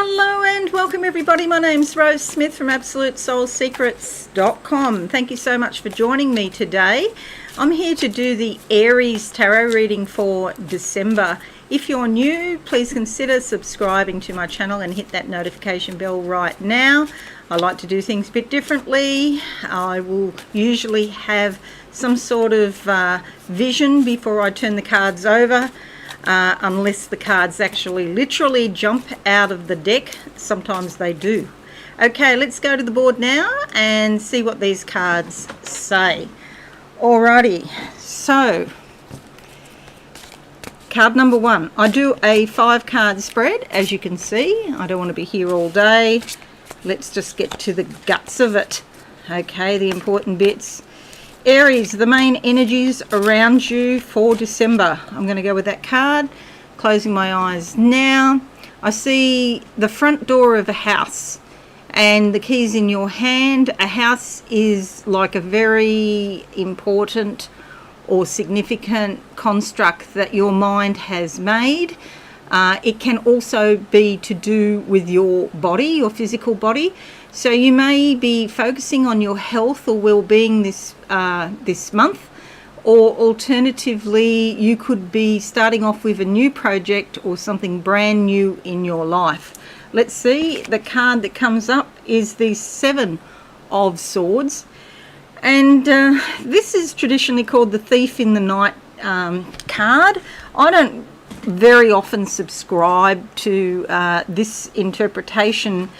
Hello and welcome everybody. My name's Rose Smith from AbsoluteSoulSecrets.com. Thank you so much for joining me today. I'm here to do the Aries tarot reading for December. If you're new, please consider subscribing to my channel and hit that notification bell right now. I like to do things a bit differently. I will usually have some sort of vision before I turn the cards over. Unless the cards actually literally jump out of the deck. Sometimes they do. Okay, let's go to the board now and see what these cards say. Alrighty, so card number one. I do a 5-card spread, as you can see. I don't want to be here all day. Let's just get to the guts of it. Okay, the important bits. Aries, the main energies around you for December. I'm going to go with that card. Closing my eyes now. I see the front door of a house and the keys in your hand. A house is like a very important or significant construct that your mind has made. It can also be to do with your body, your physical body. So you may be focusing on your health or well-being this month, or alternatively you could be starting off with a new project or something brand new in your life. Let's see, the card that comes up is the 7 of Swords, and this is traditionally called the Thief in the Night card. I don't very often subscribe to this interpretation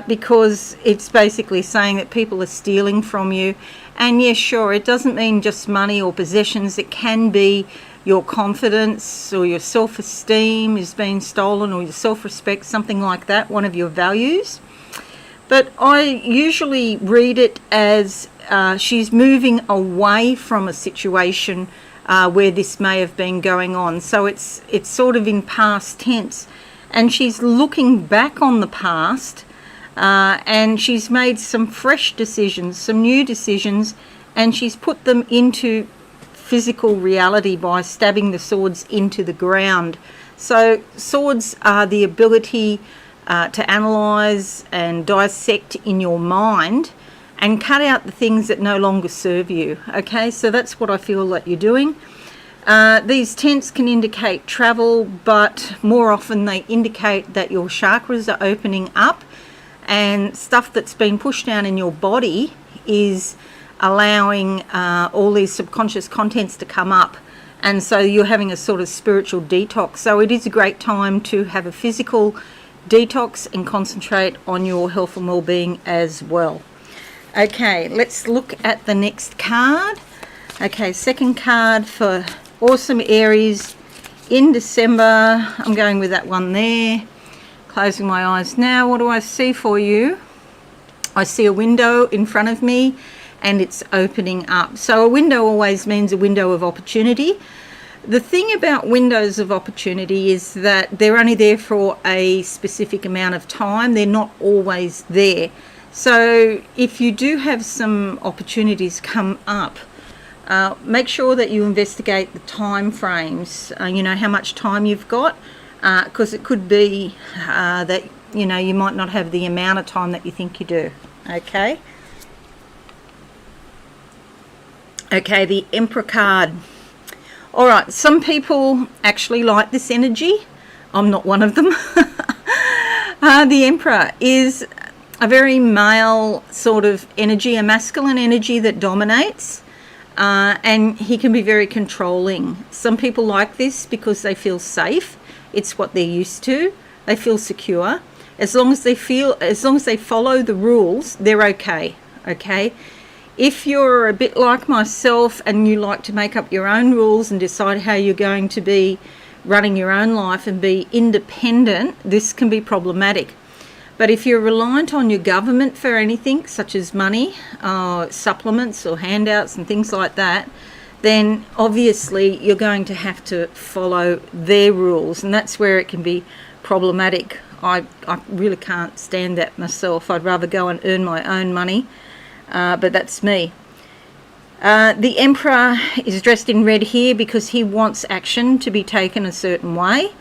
because it's basically saying that people are stealing from you. And yes, sure, it doesn't mean just money or possessions. It can be your confidence or your self-esteem is being stolen, or your self-respect, something like that, one of your values. But I usually read it as she's moving away from a situation where this may have been going on. So it's sort of in past tense. And she's looking back on the past, and she's made some fresh decisions, some new decisions, and she's put them into physical reality by stabbing the swords into the ground. So swords are the ability to analyze and dissect in your mind and cut out the things that no longer serve you. Okay, so that's what I feel that you're doing. These tents can indicate travel, but more often they indicate that your chakras are opening up, and stuff that's been pushed down in your body is allowing all these subconscious contents to come up, and so you're having a sort of spiritual detox. So it is a great time to have a physical detox and concentrate on your health and well-being as well. Okay, let's look at the next card. Okay, second card for awesome Aries in December. I'm going with that one there. Closing my eyes now. What do I see for you? I see a window in front of me and it's opening up. So a window always means a window of opportunity. The thing about windows of opportunity is that they're only there for a specific amount of time. They're not always there. So if you do have some opportunities come up, make sure that you investigate the time frames, you know, how much time you've got, because it could be that, you know, you might not have the amount of time that you think you do. Okay. Okay, the Emperor card. All right, some people actually like this energy. I'm not one of them. The Emperor is a very male sort of energy, a masculine energy that dominates. And he can be very controlling. Some people like this because they feel safe. It's what they're used to. They feel secure. As long as they follow the rules, they're okay. Okay. If you're a bit like myself and you like to make up your own rules and decide how you're going to be running your own life and be independent, this can be problematic. But if you're reliant on your government for anything, such as money, supplements or handouts and things like that, then obviously you're going to have to follow their rules, and that's where it can be problematic. I really can't stand that myself. I'd rather go and earn my own money, but that's me. The Emperor is dressed in red here because he wants action to be taken a certain way.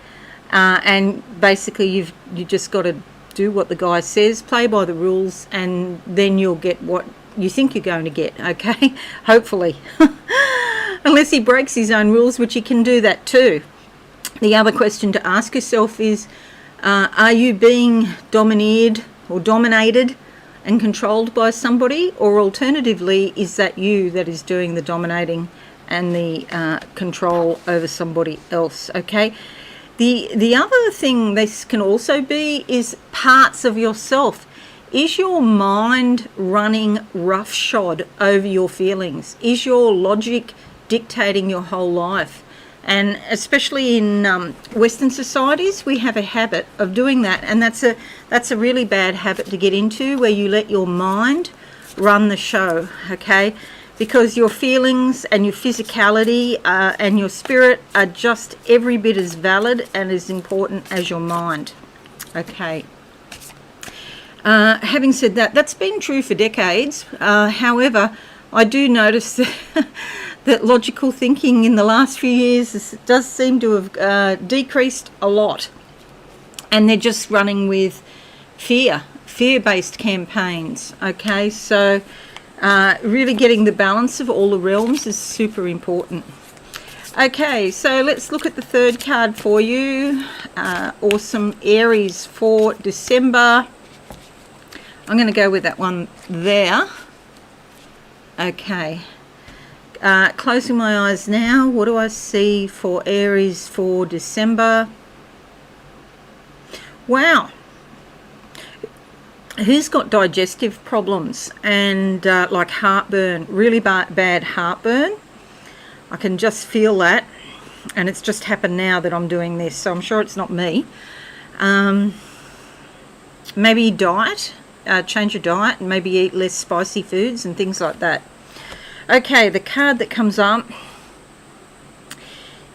and basically you just got to do what the guy says, play by the rules, and then you'll get what you think you're going to get, okay? Hopefully. Unless he breaks his own rules, which he can do that too. The other question to ask yourself is, are you being domineered or dominated and controlled by somebody? Or alternatively, is that you that is doing the dominating and the control over somebody else, okay? The other thing this can also be is parts of yourself. Is your mind running roughshod over your feelings? Is your logic dictating your whole life? And especially in Western societies, we have a habit of doing that, and that's a really bad habit to get into, where you let your mind run the show, okay? Because your feelings and your physicality and your spirit are just every bit as valid and as important as your mind, okay? Having said that, that's been true for decades. However, I do notice that logical thinking in the last few years does seem to have decreased a lot. And they're just running with fear-based campaigns, okay? So really getting the balance of all the realms is super important. Okay, so let's look at the third card for you. Awesome Aries for December. I'm going to go with that one there. Okay. Closing my eyes now. What do I see for Aries for December? Wow. Who's got digestive problems and like heartburn, really bad heartburn? I can just feel that, and it's just happened now that I'm doing this, so I'm sure it's not me. Maybe diet, change your diet, and maybe eat less spicy foods and things like that. Okay, the card that comes up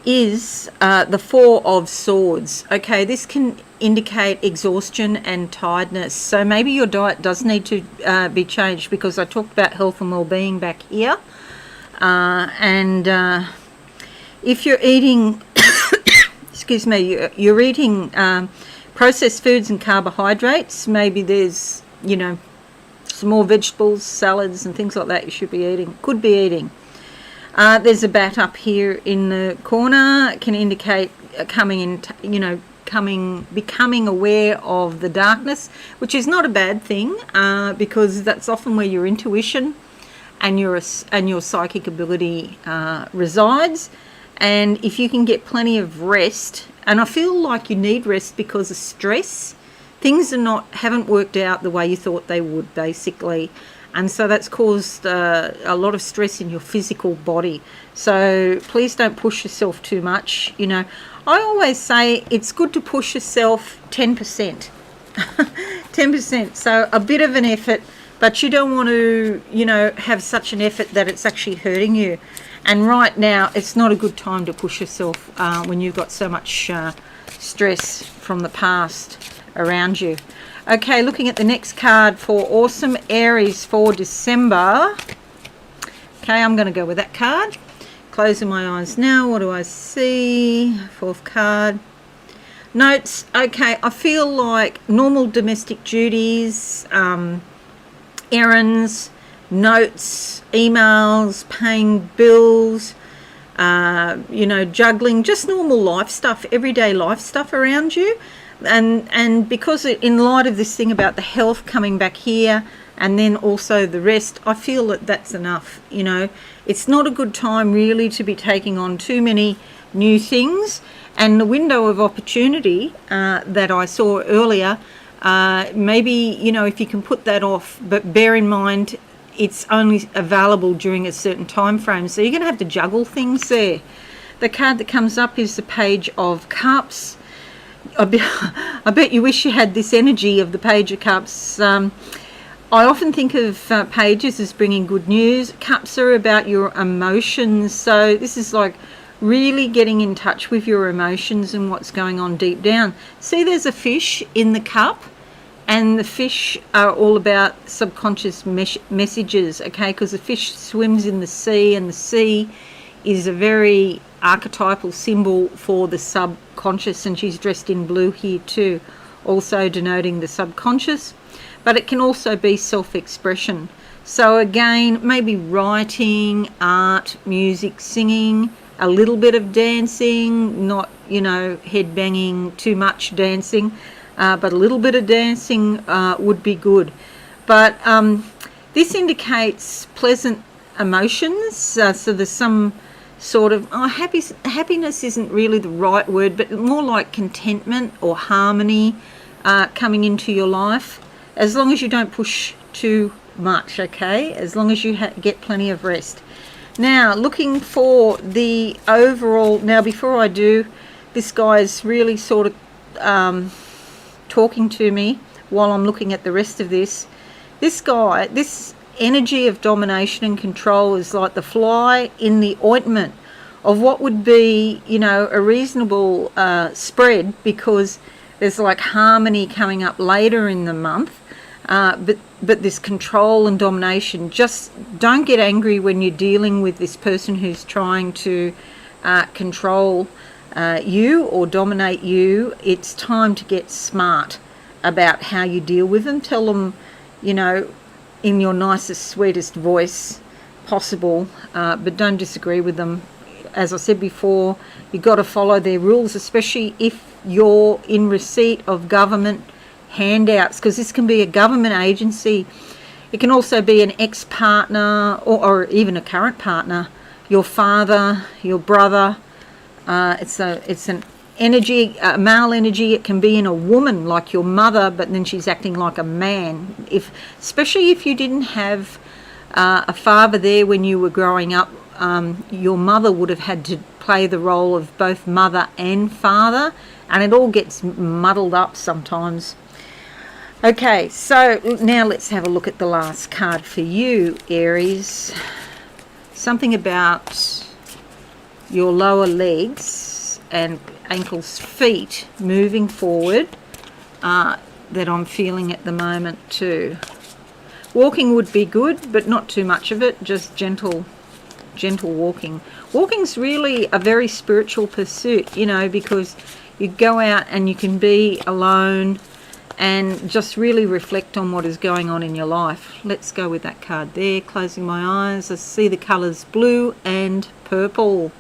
is the Four of Swords. Okay, this can indicate exhaustion and tiredness. So maybe your diet does need to be changed, because I talked about health and well-being back here. And if you're eating, excuse me, you're eating processed foods and carbohydrates, maybe there's, you know, some more vegetables, salads and things like that you should be eating, could be eating. There's a bat up here in the corner. It can indicate coming in, you know, becoming aware of the darkness, which is not a bad thing, because that's often where your intuition and your psychic ability resides. And if you can get plenty of rest, and I feel like you need rest because of stress, things haven't worked out the way you thought they would, basically. And so that's caused a lot of stress in your physical body. So please don't push yourself too much. You know, I always say it's good to push yourself 10%. 10%. So a bit of an effort, but you don't want to, you know, have such an effort that it's actually hurting you. And right now, it's not a good time to push yourself when you've got so much stress from the past around you. Okay, looking at the next card for Awesome Aries for December. Okay, I'm going to go with that card. Closing my eyes now. What do I see? Fourth card. Notes. Okay, I feel like normal domestic duties, errands, notes, emails, paying bills, you know, juggling, just normal life stuff, everyday life stuff around you. And because in light of this thing about the health coming back here, and then also the rest, I feel that that's enough. You know, it's not a good time really to be taking on too many new things. And the window of opportunity that I saw earlier, maybe, you know, if you can put that off, but bear in mind it's only available during a certain time frame, so you're going to have to juggle things there. The card that comes up is the Page of Cups. I bet you wish you had this energy of the Page of Cups. I often think of pages as bringing good news. Cups are about your emotions, so this is like really getting in touch with your emotions and what's going on deep down. See, there's a fish in the cup, and the fish are all about subconscious messages, okay, because the fish swims in the sea, and the sea is a very archetypal symbol for the subconscious, and she's dressed in blue here too, also denoting the subconscious, but it can also be self-expression. So again, maybe writing, art, music, singing, a little bit of dancing, not, you know, head banging, too much dancing, but a little bit of dancing would be good. But this indicates pleasant emotions, so there's some sort of happiness isn't really the right word, but more like contentment or harmony coming into your life, as long as you don't push too much, okay, as long as you get plenty of rest. Now, looking for the overall, now before I do, this guy is really sort of talking to me while I'm looking at the rest of this. This guy, this energy of domination and control is like the fly in the ointment of what would be, you know, a reasonable spread, because there's like harmony coming up later in the month. But this control and domination, just don't get angry when you're dealing with this person who's trying to control you or dominate you. It's time to get smart about how you deal with them. Tell them, you know, in your nicest, sweetest voice possible, but don't disagree with them. As I said before, you've got to follow their rules, especially if you're in receipt of government handouts, because this can be a government agency. It can also be an ex-partner or even a current partner, your father, your brother. It's an energy, a male energy. It can be in a woman, like your mother, but then she's acting like a man. Especially if you didn't have a father there when you were growing up, your mother would have had to play the role of both mother and father, and it all gets muddled up sometimes. Okay, so now let's have a look at the last card for you, Aries. Something about your lower legs and ankles, feet moving forward that I'm feeling at the moment too. Walking would be good, but not too much of it, just gentle walking. Walking's really a very spiritual pursuit, you know, because you go out and you can be alone and just really reflect on what is going on in your life. Let's go with that card there. Closing my eyes, I see the colours blue and purple.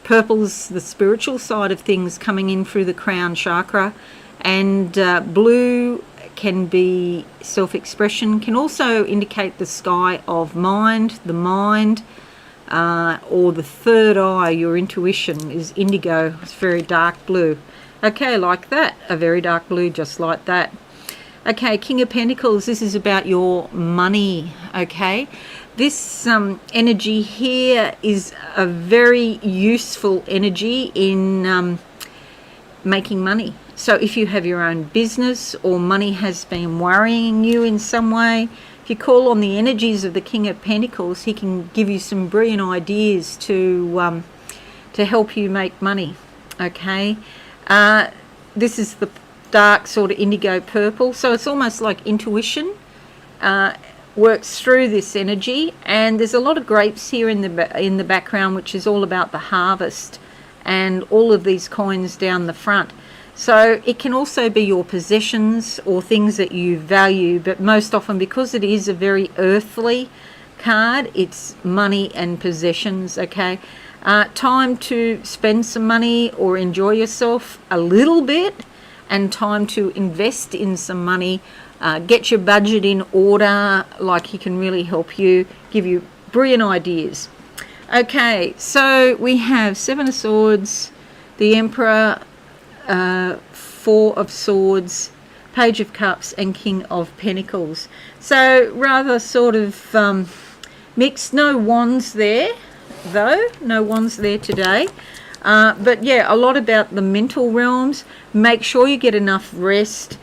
Purple's the spiritual side of things coming in through the crown chakra, and blue can be self-expression, can also indicate the sky of mind, the mind, or the third eye, your intuition is indigo. It's very dark blue. Okay, like that, a very dark blue, just like that. Okay, King of Pentacles, this is about your money, okay? This energy here is a very useful energy in making money. So if you have your own business or money has been worrying you in some way, if you call on the energies of the King of Pentacles, he can give you some brilliant ideas to help you make money, okay? This is the dark sort of indigo purple, so it's almost like intuition works through this energy, and there's a lot of grapes here in the background, which is all about the harvest, and all of these coins down the front. So it can also be your possessions or things that you value, but most often, because it is a very earthly card, it's money and possessions, okay? Time to spend some money or enjoy yourself a little bit, and time to invest in some money. Get your budget in order, like he can really help you, give you brilliant ideas. Okay, so we have Seven of Swords, the Emperor, Four of Swords, Page of Cups, and King of Pentacles. So rather sort of mixed. No wands there, though. No wands there today. But yeah, a lot about the mental realms. Make sure you get enough rest.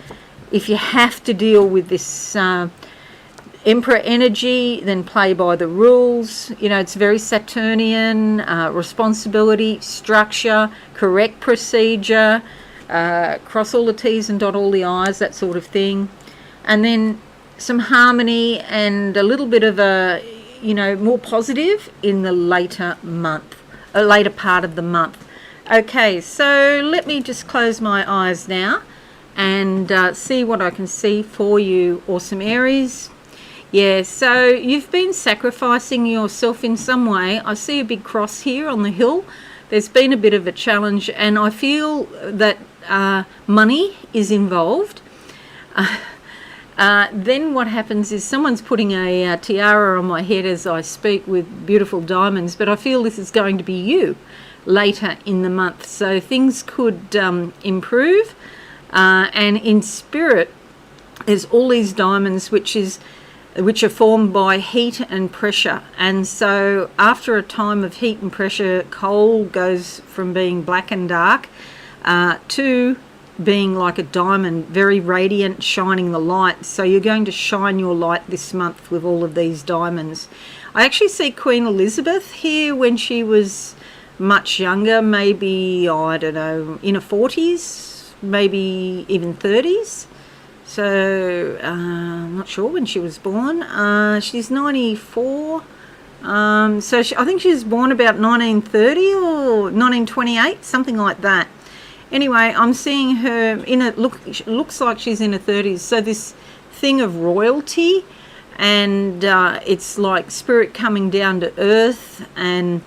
If you have to deal with this Emperor energy, then play by the rules. You know, it's very Saturnian, responsibility, structure, correct procedure, cross all the T's and dot all the I's, that sort of thing. And then some harmony and a little bit of a, you know, more positive in the later month. later part of the month. Okay, so let me just close my eyes now and see what I can see for you, awesome Aries. Yeah, so you've been sacrificing yourself in some way. I see a big cross here on the hill. There's been a bit of a challenge, and I feel that money is involved. Then what happens is someone's putting a tiara on my head as I speak with beautiful diamonds, but I feel this is going to be you later in the month. So things could improve, and in spirit there's all these diamonds which are formed by heat and pressure. And so after a time of heat and pressure, coal goes from being black and dark to being like a diamond, very radiant, shining the light. So you're going to shine your light this month with all of these diamonds. I actually see Queen Elizabeth here when she was much younger, maybe, I don't know, in her 40s, maybe even 30s. So I'm not sure when she was born. She's 94. I think she was born about 1930 or 1928, something like that. Anyway, I'm seeing her looks like she's in her 30s. So this thing of royalty, and it's like spirit coming down to earth and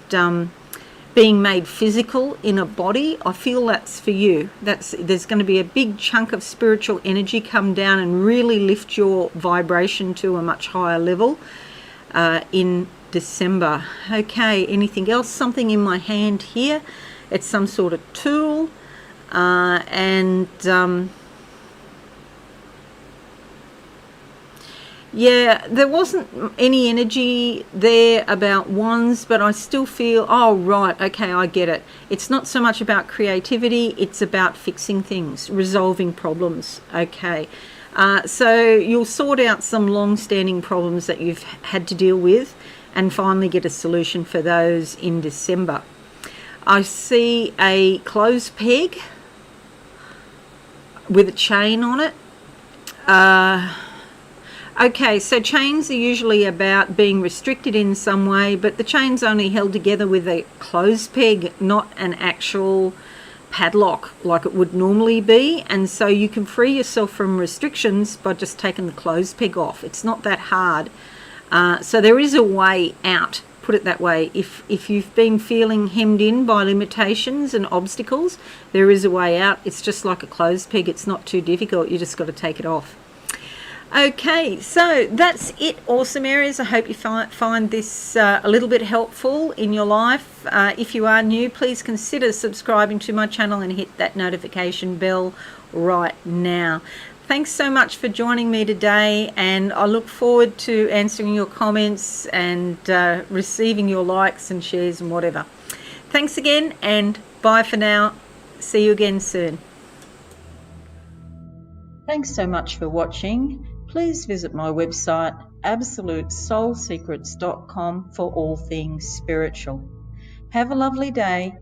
being made physical in a body. I feel that's for you. There's going to be a big chunk of spiritual energy come down and really lift your vibration to a much higher level in December. Okay, anything else? Something in my hand here. It's some sort of tool. Yeah, there wasn't any energy there about wands, but I still feel, oh right, okay, I get it. It's not so much about creativity, it's about fixing things, resolving problems. Okay, so you'll sort out some long-standing problems that you've had to deal with and finally get a solution for those in December. I see a clothes peg with a chain on it. Okay, so chains are usually about being restricted in some way, but the chain's only held together with a clothes peg, not an actual padlock like it would normally be. And so you can free yourself from restrictions by just taking the clothes peg off. It's not that hard. So there is a way out, put it that way. If you've been feeling hemmed in by limitations and obstacles, there is a way out. It's just like a clothes peg. It's not too difficult. You just got to take it off. Okay, so that's it, awesome Aries. I hope you find this a little bit helpful in your life. If you are new, please consider subscribing to my channel and hit that notification bell right now. Thanks so much for joining me today, and I look forward to answering your comments and receiving your likes and shares and whatever. Thanks again, and bye for now. See you again soon. Thanks so much for watching. Please visit my website absolutesoulsecrets.com for all things spiritual. Have a lovely day.